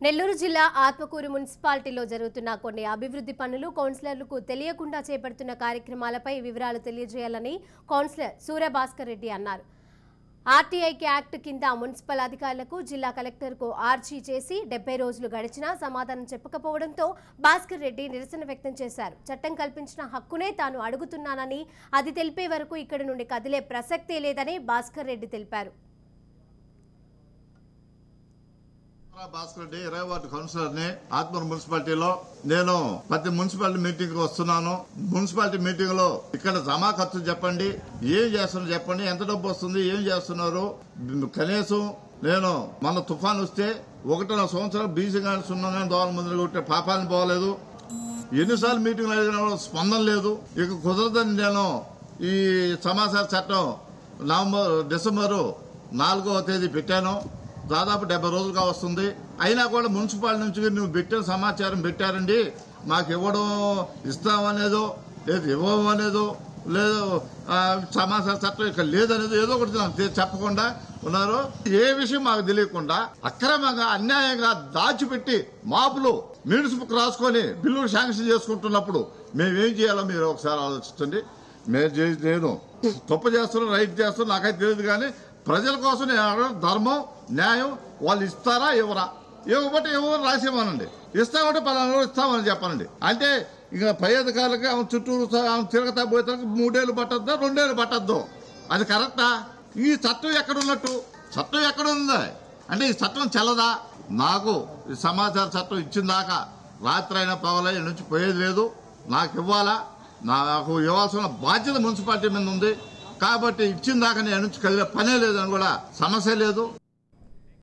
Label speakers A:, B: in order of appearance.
A: నెల్లూరు జిల్లా ఆత్మకూరు మున్సిపాలిటీలో జరుగుతున్న కొన్ని అభివృద్ధి పనులు కౌన్సిలర్లకు తెలియకుండా చేపడుతున్న కార్యక్రమాలపై వివరాలు తెలియజేయాలని కౌన్సిలర్ సూర్యభాస్కర్ రెడ్డి అన్నారు. ఆర్టీఐ యాక్ట్ కింద మున్సిపల్ అధికారులకు జిల్లా కలెక్టర్కు ఆర్జీ చేసి 70 రోజులు గడిచినా సమాధానం చెప్పకపోవడంతో భాస్కర్ రెడ్డి నిరసన వ్యక్తం చేశారు. చట్టం కల్పించిన హక్కునే తాను అడుగుతున్నానని, అది తెలిపే వరకు ఇక్కడి నుండి కదిలే ప్రసక్తే లేదని భాస్కర్ రెడ్డి తెలిపారు.
B: భాస్కర్ రెడ్డి 20 వార్డు కౌన్సిలర్ ని ఆత్మకూరు మున్సిపాలిటీలో నేను ప్రతి మున్సిపాలిటీ మీటింగ్ వస్తున్నాను. మున్సిపాలిటీ మీటింగ్ లో ఇక్కడ జమా ఖర్చు చెప్పండి, ఏం చేస్తున్నారు చెప్పండి, ఎంత డబ్బు వస్తుంది, ఏం చేస్తున్నారు. కనీసం నేను మన తుఫాన్ వస్తే 1.5 సంవత్సరాలు బీసీ గాని సున్నా దోవల ముందు కొట్టే పాపాలను పోలేదు. ఎన్నిసార్లు మీటింగ్లు అడిగిన స్పందన లేదు. ఇక కుదరదని నేను ఈ సమాచార చట్టం డిసెంబరు 4వ తేదీ పెట్టాను. దాదాపు 70 రోజులుగా వస్తుంది. అయినా కూడా మున్సిపాలిటీ నుంచి నువ్వు పెట్టిన సమాచారం పెట్టారండి, మాకు ఇవ్వడం ఇస్తామనేదో లేదు, ఇవ్వమనేదో లేదు, సమాచార చట్టం ఇక్కడ లేదనేది ఏదో ఒకటి నాకు చెప్పకుండా ఉన్నారు. ఏ విషయం మాకు తెలియకుండా అక్రమంగా అన్యాయంగా దాచిపెట్టి మాపులు మినిట్స్ బుక్ రాసుకొని బిల్లులు శాంక్షన్ చేసుకుంటున్నప్పుడు మేమేం చేయాలో మీరు ఒకసారి ఆలోచించండి. నేను తప్పు చేస్తున్నా రైట్ చేస్తున్నా నాకైతే తెలియదు, కానీ ప్రజల కోసం ధర్మం న్యాయం వాళ్ళు ఇస్తారా ఇవ్వరా, ఇవ్వబట్టి ఎవరు రాసేమనండి, ఇస్తామంటే 10 రోజులు ఇస్తామని చెప్పనండి. అంటే ఇక పై అధికారులకి ఆమె చుట్టూరు తిరగతా పోతే 3 ఏళ్ళు పట్టద్దా 2 ఏళ్ళు పట్టద్దు, అది కరెక్టా? ఈ చట్టం ఎక్కడున్నట్టు, చట్టం ఎక్కడుందా అంటే ఈ చట్టం చెల్లదా? నాకు ఈ సమాచార చట్టం ఇచ్చిన దాకా రాత్రి అయినా పగలై నుంచి పోయేది లేదు. నాకు ఇవ్వాలా, నాకు ఇవ్వాల్సిన బాధ్యత మున్సిపాలిటీ మీద ఉంది. కాబట్టి ఇచ్చిన దాకా నేను నుంచి కదిలే పనే లేదని కూడా సమస్య లేదు.